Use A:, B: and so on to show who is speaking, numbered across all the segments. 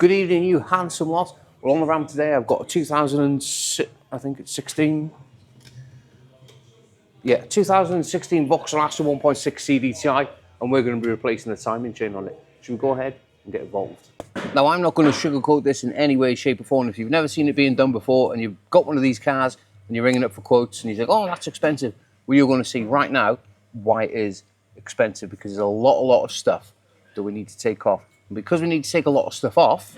A: Good evening, you handsome lot. Well, on the ramp today, I've got a 2006, I think it's 16. Yeah, 2016 Vauxhall 1.6 CDTI, and we're going to be replacing the timing chain on it. Should we go ahead and get involved? Now, I'm not going to sugarcoat this in any way, shape or form. If you've never seen it being done before and you've got one of these cars and you're ringing up for quotes and you think, oh, that's expensive, well, you're going to see right now why it is expensive, because there's a lot of stuff that we need to take off. And because we need to take a lot of stuff off,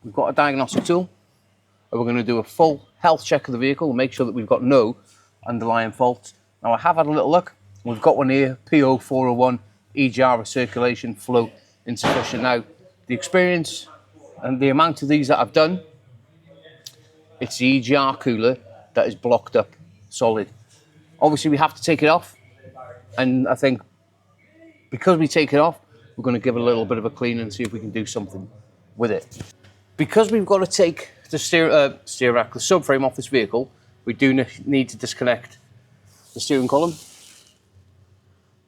A: we've got a diagnostic tool, and we're going to do a full health check of the vehicle and make sure that we've got no underlying faults. Now, I have had a little look. We've got one here, P0401 EGR circulation flow insufficient. Now, the experience and the amount of these that I've done, it's the EGR cooler that is blocked up solid. Obviously, we have to take it off, and I think because we take it off, we're going to give it a little bit of a clean and see if we can do something with it. Because we've got to take the steer rack, the subframe off this vehicle, we do need to disconnect the steering column.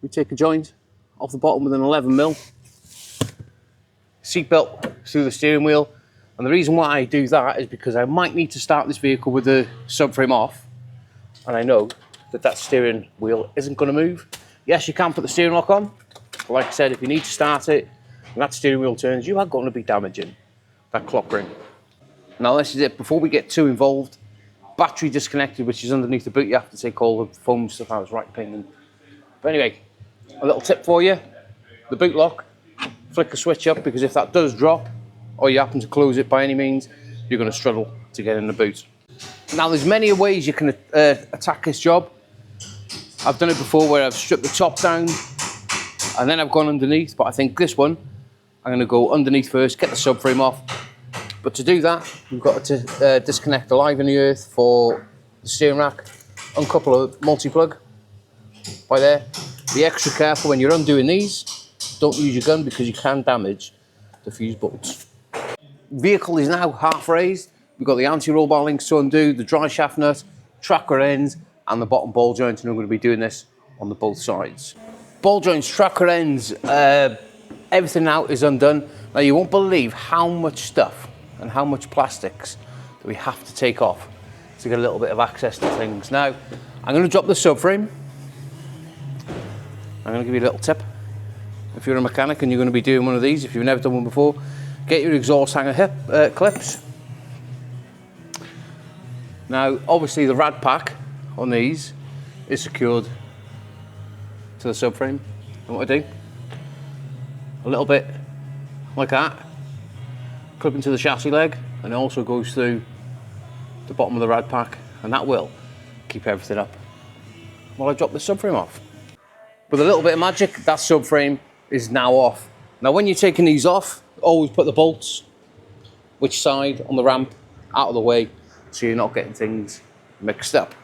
A: We take a joint off the bottom with an 11mm, seatbelt through the steering wheel, and the reason why I do that is because I might need to start this vehicle with the subframe off, and I know that that steering wheel isn't going to move. Yes, you can put the steering lock on, but like I said, if you need to start it and that steering wheel turns, you are going to be damaging that clock ring. Now, this is it. Before we get too involved, battery disconnected, which is underneath the boot. You have to take all the foam stuff out. It's right pain. But anyway, a little tip for you: the boot lock, flick the switch up, because if that does drop, or you happen to close it by any means, you're going to struggle to get in the boot. Now, there's many ways you can attack this job. I've done it before where I've stripped the top down and then I've gone underneath, but I think this one, I'm going to go underneath first, get the subframe off. But to do that, we've got to disconnect the live in the earth for the steering rack, uncouple a multi-plug by there. Be extra careful when you're undoing these. Don't use your gun because you can damage the fuse bolts. Vehicle is now half raised. We've got the anti-roll bar links to undo, the dry shaft nut, tracker ends, and the bottom ball joint, and I'm going to be doing this on the both sides. Ball joints, tracker ends, everything now is undone. Now, you won't believe how much stuff and how much plastics that we have to take off to get a little bit of access to things. Now, I'm going to drop the subframe. I'm going to give you a little tip. If you're a mechanic and you're going to be doing one of these, if you've never done one before, get your exhaust hanger clips. Now, obviously the rad pack on these is secured to the subframe. And what I do, a little bit like that, clip into the chassis leg, and it also goes through the bottom of the rad pack, and that will keep everything up while I drop the subframe off. With a little bit of magic, that subframe is now off. Now, when you're taking these off, always put the bolts, which side on the ramp, out of the way, so you're not getting things mixed up.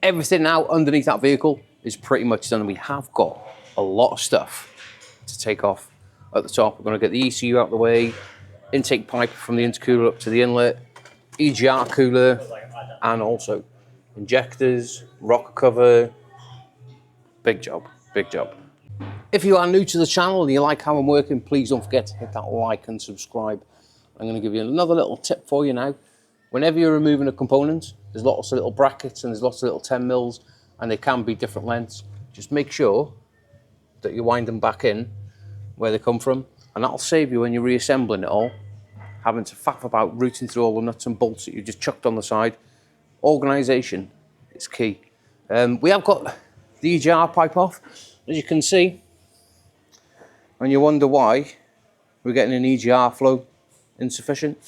A: Everything now underneath that vehicle is pretty much done. We have got a lot of stuff to take off at the top. We're going to get the ECU out of the way, intake pipe from the intercooler up to the inlet, EGR cooler, and also injectors, rocker cover. Big job, big job. If you are new to the channel and you like how I'm working, please don't forget to hit that like and subscribe. I'm going to give you another little tip for you now. Whenever you're removing a component, there's lots of little brackets and there's lots of little 10mm, and they can be different lengths. Just make sure that you wind them back in where they come from, and that'll save you when you're reassembling it all, having to faff about rooting through all the nuts and bolts that you just chucked on the side. Organisation is key. We have got the EGR pipe off, as you can see, and you wonder why we're getting an EGR flow insufficient.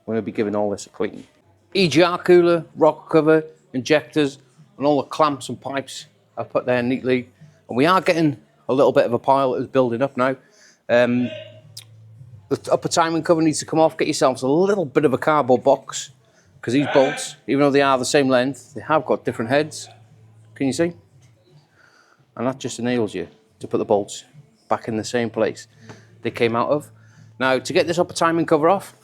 A: We're going to be giving all this a clean. EGR cooler, rocker cover, injectors, and all the clamps and pipes I've put there neatly. And we are getting a little bit of a pile that is building up now. The upper timing cover needs to come off. Get yourselves a little bit of a cardboard box, because these bolts, even though they are the same length, they have got different heads. Can you see? And that just enables you to put the bolts back in the same place they came out of. Now, to get this upper timing cover off,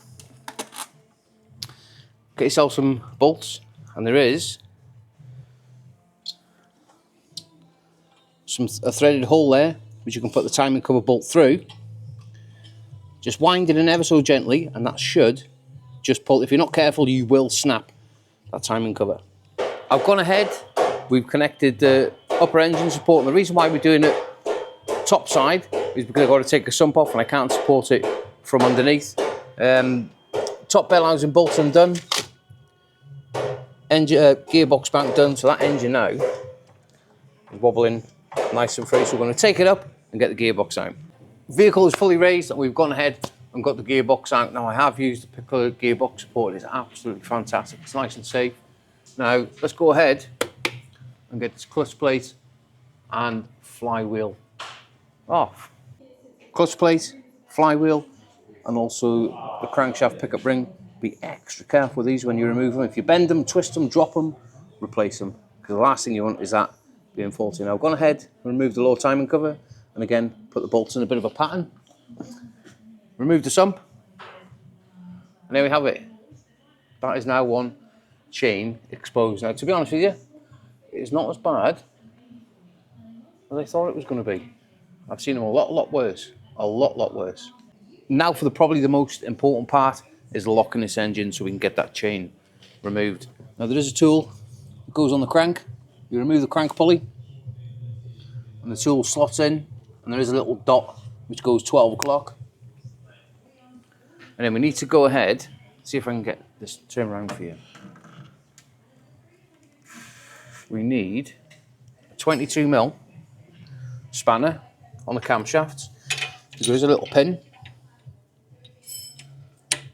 A: get yourself some bolts, and there is a threaded hole there which you can put the timing cover bolt through. Just wind it in ever so gently, and that should just pull. If you're not careful, you will snap that timing cover. I've gone ahead, we've connected the upper engine support, and the reason why we're doing it top side is because I've got to take the sump off and I can't support it from underneath. Top bell housing bolts undone, engine, gearbox bank done, so that engine now is wobbling nice and free, so we're going to take it up and get the gearbox out. Vehicle is fully raised and we've gone ahead and got the gearbox out. Now I have used the Piccolo gearbox support, it's absolutely fantastic, it's nice and safe. Now let's go ahead and get this clutch plate and flywheel off. Clutch plate, flywheel, and also the crankshaft pickup ring. Be extra careful with these when you remove them. If you bend them, twist them, drop them, replace them, because the last thing you want is that being faulty. Now I've gone ahead and removed the low timing cover, and again put the bolts in a bit of a pattern. Remove the sump, and there we have it. That is now one chain exposed. Now to be honest with you, it's not as bad as I thought it was going to be. I've seen them a lot worse, a lot worse. Now for probably the most important part is locking this engine so we can get that chain removed. Now there is a tool that goes on the crank. You remove the crank pulley and the tool slots in, and there is a little dot which goes 12 o'clock. And then we need to go ahead, see if I can get this turn around for you. We need a 22mm spanner on the camshaft. There is a little pin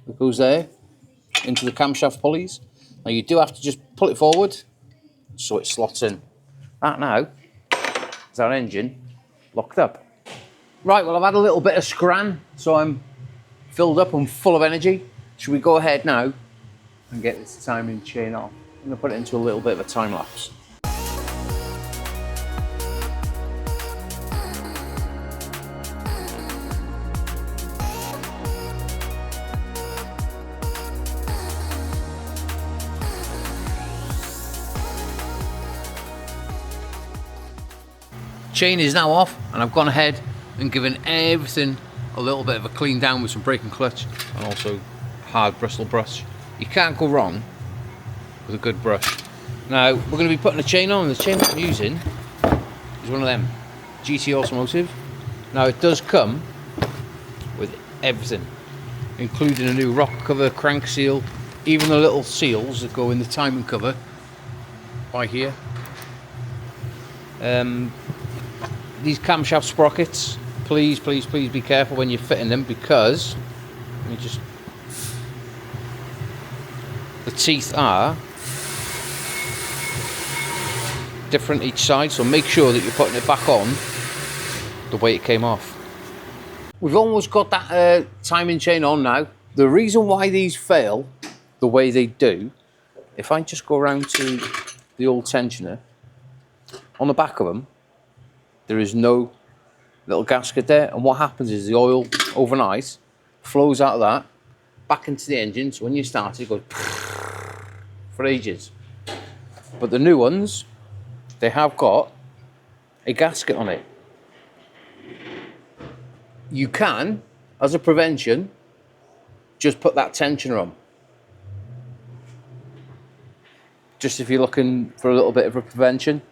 A: that goes there into the camshaft pulleys. Now you do have to just pull it forward so it slots in. That now is our engine locked up. Right, well I've had a little bit of scran, so I'm filled up and full of energy. Should we go ahead now and get this timing chain off? I'm going to put it into a little bit of a time lapse. Chain is now off, and I've gone ahead and given everything a little bit of a clean down with some brake and clutch and also hard bristle brush. You can't go wrong with a good brush. Now we're going to be putting a chain on, and the chain that I'm using is one of them GT Automotive. Now it does come with everything, including a new rock cover, crank seal, even the little seals that go in the timing cover by here. These camshaft sprockets, please be careful when you're fitting them, because the teeth are different each side, so make sure that you're putting it back on the way it came off. We've almost got that timing chain on now. The reason why these fail the way they do, if I just go around to the old tensioner, on the back of them there is no little gasket there, and what happens is the oil overnight flows out of that back into the engine, so when you start it goes for ages. But the new ones, they have got a gasket on it. You can, as a prevention, just put that tensioner on. Just if you're looking for a little bit of a prevention,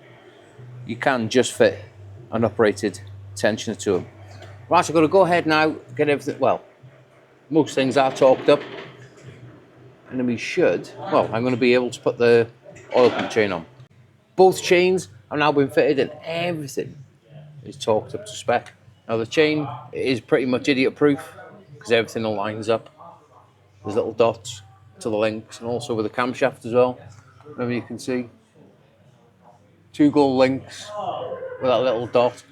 A: you can just fit an uprated tensioner to them. Right, so I've got to go ahead now, get everything, well, most things are torqued up, and then we should, well, I'm going to be able to put the oil pump chain on. Both chains have now been fitted and everything is torqued up to spec. Now the chain is pretty much idiot proof because everything lines up. There's little dots to the links, and also with the camshaft as well. Maybe you can see 2 gold links with that little dot.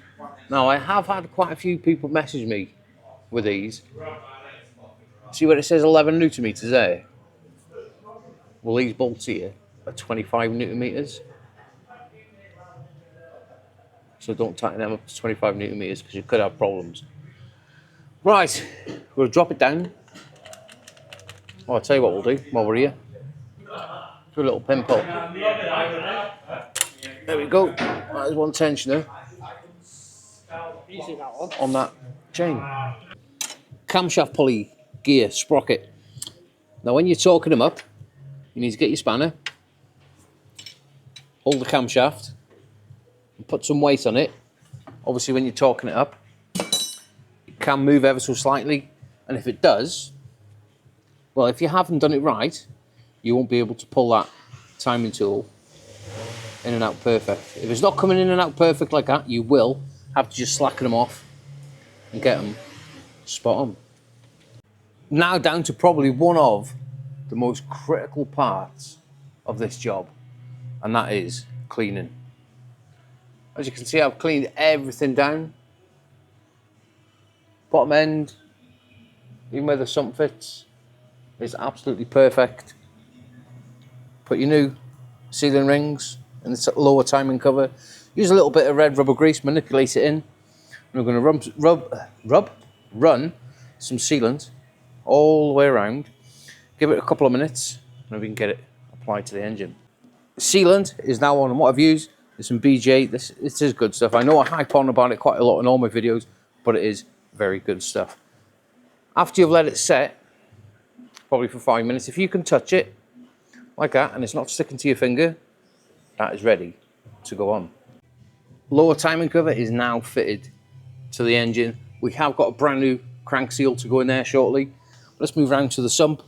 A: Now I have had quite a few people message me with these. See where it says 11 newton meters there? Well, these bolts here are 25 newton meters. So don't tighten them up to 25 newton meters because you could have problems. Right, we'll drop it down. Oh, I'll tell you what we'll do while we're here. Do a little pin pull. There we go. That is one tensioner on that chain. camshaft pulley gear sprocket. Now when you're torquing them up, you need to get your spanner, hold the camshaft, and put some weight on it. Obviously when you're torquing it up, it can move ever so slightly, and if it does, well, if you haven't done it right, you won't be able to pull that timing tool in and out perfect. If it's not coming in and out perfect like that, you will have to just slacken them off and get them spot on. Now down to probably one of the most critical parts of this job, and that is cleaning. As you can see, I've cleaned everything down. Bottom end, even where the sump fits, is absolutely perfect. Put your new sealing rings in the lower timing cover. Use a little bit of red rubber grease, manipulate it in. And we're going to run some sealant all the way around. Give it a couple of minutes, and we can get it applied to the engine. Sealant is now on, and what I've used is some BJ. This is good stuff. I know I hype on about it quite a lot in all my videos, but it is very good stuff. After you've let it set, probably for 5 minutes, if you can touch it like that and it's not sticking to your finger, that is ready to go on. Lower timing cover is now fitted to the engine. We have got a brand new crank seal to go in there shortly. Let's move around to the sump.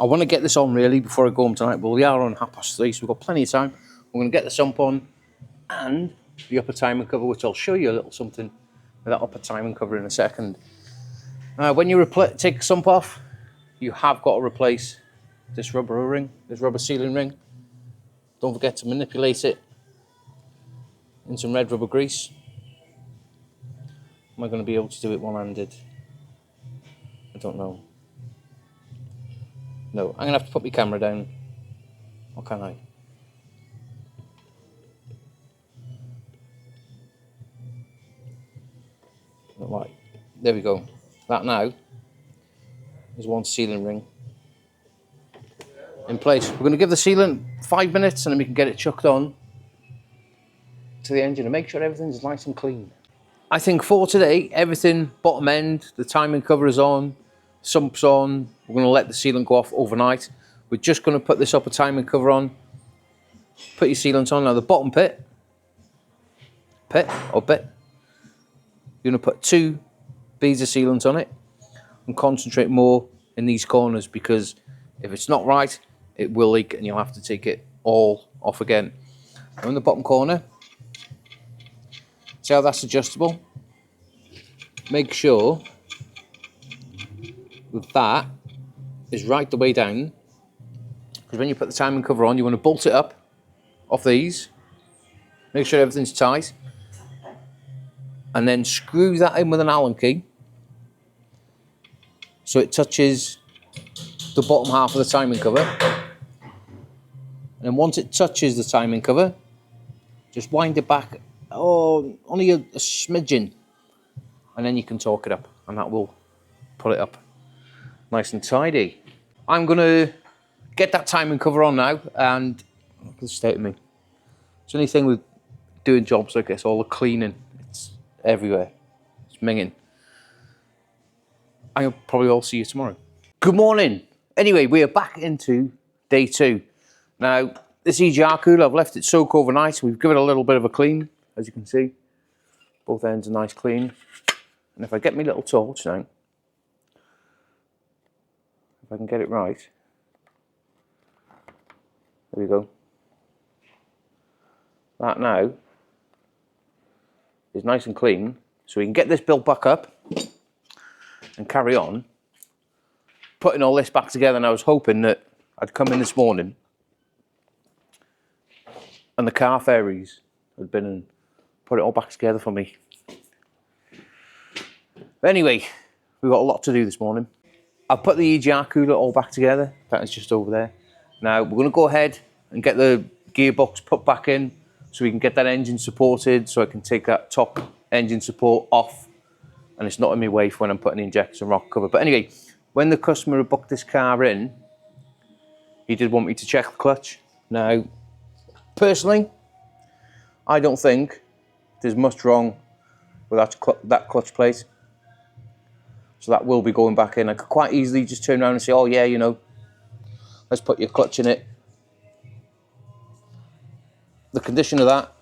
A: I want to get this on really before I go home tonight, but we are on 3:30, so we've got plenty of time. We're going to get the sump on and the upper timing cover, which I'll show you a little something with that upper timing cover in a second. When you take the sump off, you have got to replace this rubber O-ring, this rubber sealing ring. Don't forget to manipulate it in some red rubber grease. Am I going to be able to do it one-handed? I don't know. No, I'm going to have to put my camera down. Or can I? Right, there we go. That now is one sealing ring in place. We're going to give the sealant 5 minutes and then we can get it chucked on to the engine and make sure everything's nice and clean. I think for today, everything bottom end, the timing cover is on, sump's on. We're going to let the sealant go off overnight. We're just going to put this upper timing cover on, put your sealant on. Now the bottom bit, you're going to put 2 beads of sealant on it and concentrate more in these corners, because if it's not right, it will leak and you'll have to take it all off again. Now in the bottom corner, see how that's adjustable? Make sure that is right the way down, because when you put the timing cover on, you want to bolt it up off these, make sure everything's tight, and then screw that in with an Allen key so it touches the bottom half of the timing cover. And then once it touches the timing cover, just wind it back, only a smidgen, and then you can torque it up, and that will pull it up nice and tidy. I'm going to get that timing cover on now, and look at the state of me. It's the only thing with doing jobs like this, all the cleaning, it's everywhere. It's minging. I'll probably all see you tomorrow. Good morning. Anyway, we are back into day 2. Now, this EGR cooler, I've left it soak overnight. We've given it a little bit of a clean, as you can see. Both ends are nice clean. And if I get my little torch now, if I can get it right, there we go. That now is nice and clean, so we can get this built back up and carry on putting all this back together. And I was hoping that I'd come in this morning and the car fairies had been and put it all back together for me. But anyway, we've got a lot to do this morning. I've put the EGR cooler all back together. That is just over there. Now we're going to go ahead and get the gearbox put back in so we can get that engine supported, so I can take that top engine support off and it's not in my way for when I'm putting the injector and rock cover. But anyway, when the customer had booked this car in, he did want me to check the clutch. Now, personally, I don't think there's much wrong with that clutch plate. So that will be going back in. I could quite easily just turn around and say, oh yeah, you know, let's put your clutch in it. The condition of that,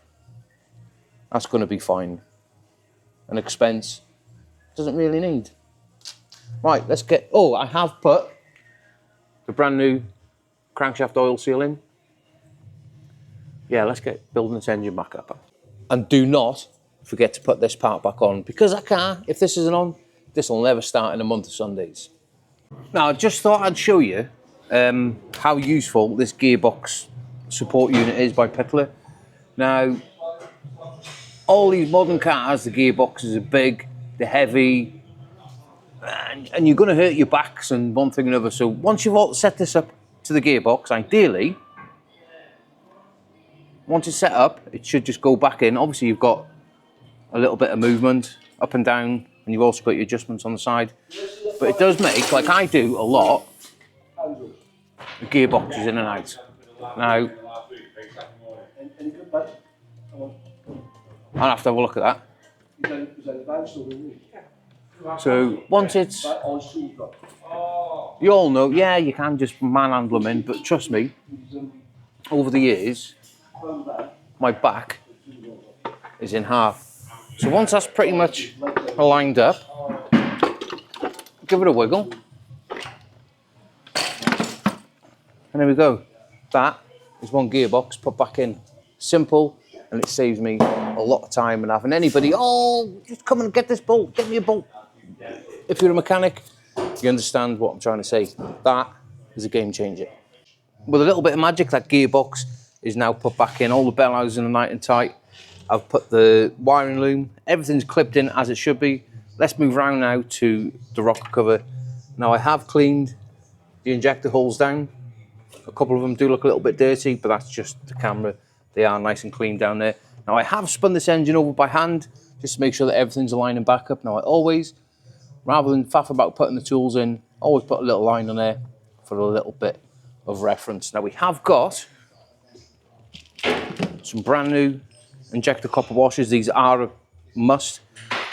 A: that's going to be fine. An expense doesn't really need. Right, let's get, oh, I have put the brand new crankshaft oil seal in. Yeah, let's get building this engine back up. And do not forget to put this part back on, because that car, if this isn't on, this will never start in a month of Sundays. Now, I just thought I'd show you how useful this gearbox support unit is by Pitler. Now, all these modern cars, the gearboxes are big, they're heavy, and you're going to hurt your backs and one thing or another. So once you've all set this up to the gearbox, ideally, once it's set up, it should just go back in. Obviously, you've got a little bit of movement up and down, and you've also got your adjustments on the side. But it does make, like I do a lot, the gearboxes in and out. Now, I'll have to have a look at that. So once it's, you all know, yeah, you can just manhandle them in, but trust me, over the years, my back is in half. So once that's pretty much lined up, give it a wiggle. And there we go. That is one gearbox put back in. Simple, and it saves me a lot of time and having anybody, oh, just come and get this bolt, get me a bolt. If you're a mechanic, you understand what I'm trying to say. That is a game changer. With a little bit of magic, that gearbox is now put back in. All the bell housing are nice and tight. I've put the wiring loom, everything's clipped in as it should be. Let's move around now to the rocker cover. Now I have cleaned the injector holes down. A couple of them do look a little bit dirty, but that's just the camera. They are nice and clean down there. Now I have spun this engine over by hand, just to make sure that everything's aligning back up. Now I always, rather than faff about putting the tools in, always put a little line on there for a little bit of reference. Now we have got some brand new injector copper washers. These are a must.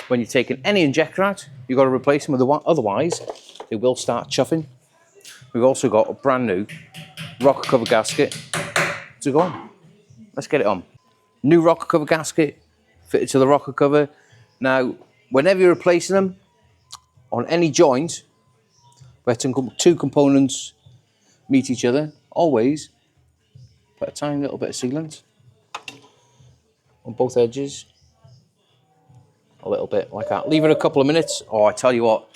A: When you're taking any injector out, you've got to replace them with the one, otherwise they will start chuffing. We've also got a brand new rocker cover gasket to go on. Let's get it on. New rocker cover gasket fitted to the rocker cover. Now, whenever you're replacing them on any joint where two components meet each other, always put a tiny little bit of sealant on both edges, a little bit like that. Leave it a couple of minutes. Oh, I tell you what,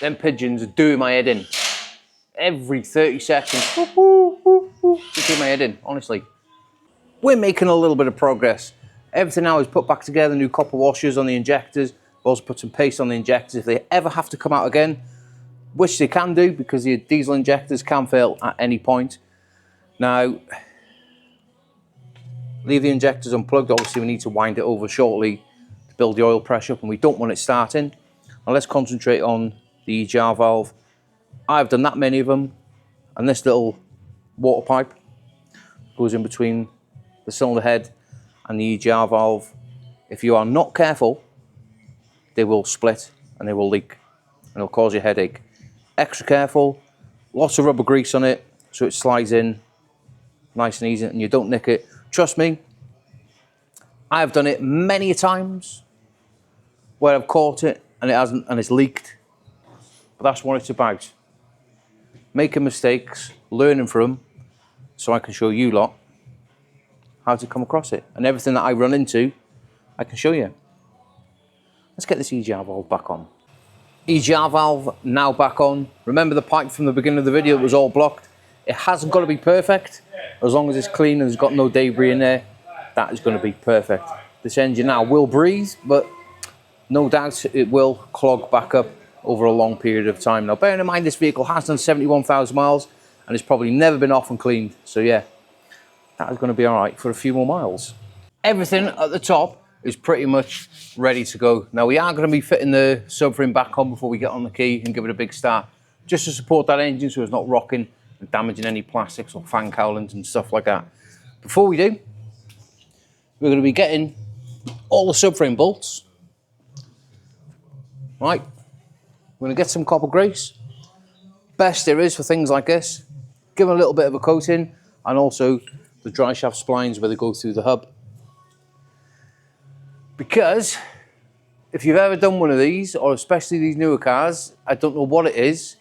A: them pigeons are doing my head in. Every 30 seconds, just do my head in, honestly. We're making a little bit of progress. Everything now is put back together, new copper washers on the injectors. We've also put some paste on the injectors. If they ever have to come out again, which they can do because the diesel injectors can fail at any point. Now, leave the injectors unplugged. Obviously, we need to wind it over shortly to build the oil pressure up, and we don't want it starting. Now, let's concentrate on the EGR valve. I've done that many of them, and this little water pipe goes in between the cylinder head and the EGR valve. If you are not careful, they will split and they will leak, and it'll cause you a headache. Extra careful, lots of rubber grease on it so it slides in nice and easy and you don't nick it. Trust me, I've done it many times where I've caught it and it hasn't, and it's leaked. But that's what it's about. Making mistakes, learning from them, so I can show you lot how to come across it. And everything that I run into, I can show you. Let's get this EGR valve back on. EGR valve now back on. Remember the pipe from the beginning of the video that was all blocked? It hasn't got to be perfect. As long as it's clean and there's got no debris in there, that is going to be perfect. This engine now will breathe, but no doubt it will clog back up over a long period of time. Now, bearing in mind this vehicle has done 71,000 miles and it's probably never been off and cleaned. So yeah, that is going to be all right for a few more miles. Everything at the top is pretty much ready to go. Now, we are going to be fitting the subframe back on before we get on the key and give it a big start, just to support that engine so it's not rocking and damaging any plastics or fan cowlings and stuff like that. Before we do, we're going to be getting all the subframe bolts, right, We're going to get some copper grease. Best there is for things like this. Give them a little bit of a coating, and also the dry shaft splines where they go through the hub. Because if you've ever done one of these, or especially these newer cars, I don't know what it is,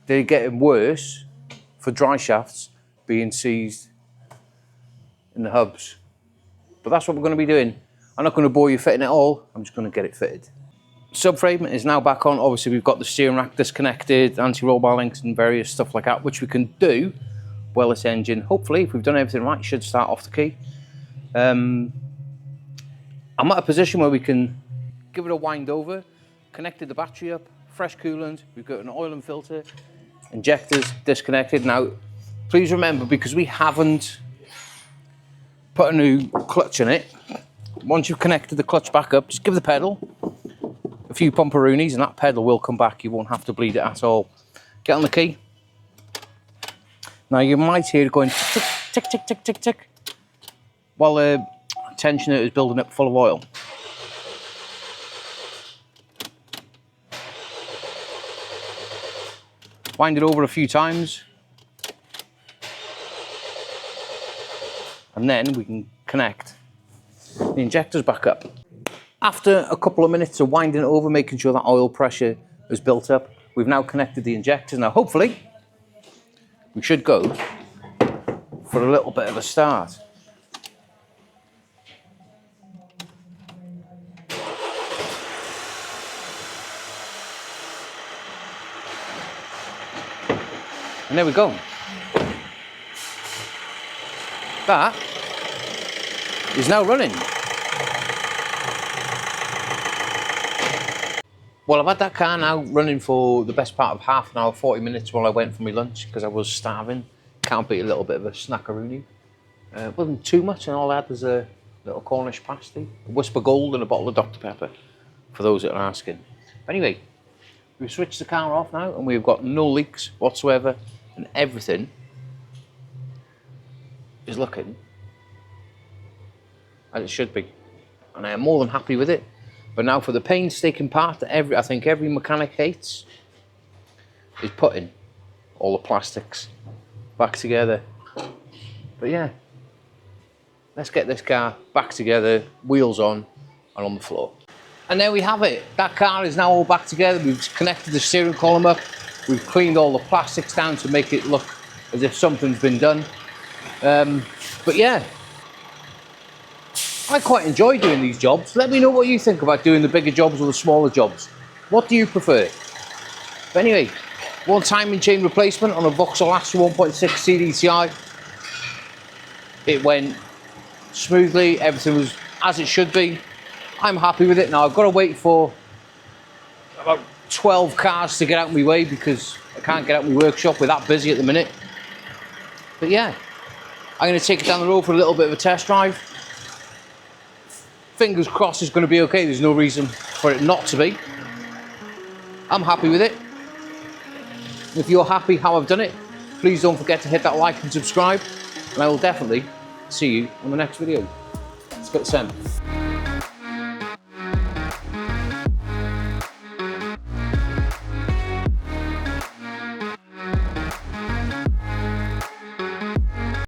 A: they're getting worse for dry shafts being seized in the hubs. But that's what we're going to be doing. I'm not going to bore you fitting it all, I'm just going to get it fitted. Subframe is now back on. Obviously we've got the steering rack disconnected, anti-roll bar links and various stuff like that, which we can do while this engine, hopefully, if we've done everything right, should start off the key. I'm at a position where we can give it a wind over, connected the battery up, fresh coolant, we've got an oil and filter, injectors disconnected. Now, please remember, because we haven't put a new clutch in it, once you've connected the clutch back up, just give the pedal a few pumperoonies and that pedal will come back. You won't have to bleed it at all. Get on the key. Now you might hear it going tick, tick, tick, tick, tick, tick, while the tensioner is building up full of oil. Wind it over a few times. And then we can connect the injectors back up. After a couple of minutes of winding it over, making sure that oil pressure is built up, we've now connected the injectors. Now hopefully, we should go for a little bit of a start. And there we go. That is now running. Well, I've had that car now running for the best part of half an hour, 40 minutes while I went for my lunch because I was starving. Can't beat a little bit of a snackaroonie. It wasn't too much, and all I had was a little Cornish pasty, a Whisper Gold and a bottle of Dr Pepper, for those that are asking. Anyway, we've switched the car off now and we've got no leaks whatsoever, and everything is looking as it should be. And I am more than happy with it. But now for the painstaking part that I think every mechanic hates, is putting all the plastics back together. But yeah, let's get this car back together, wheels on and on the floor. And there we have it. That car is now all back together. We've connected the steering column up. We've cleaned all the plastics down to make it look as if something's been done. But yeah, I quite enjoy doing these jobs. Let me know what you think about doing the bigger jobs or the smaller jobs. What do you prefer? But anyway, one timing chain replacement on a Vauxhall Astra 1.6 CDTI. It went smoothly, everything was as it should be. I'm happy with it. Now I've got to wait for about 12 cars to get out of my way because I can't get out of my workshop. We're that busy at the minute. But yeah, I'm going to take it down the road for a little bit of a test drive. Fingers crossed it's going to be okay. There's no reason for it not to be. I'm happy with it. If you're happy how I've done it, please don't forget to hit that like and subscribe. And I will definitely see you on the next video. Let's get the Sump.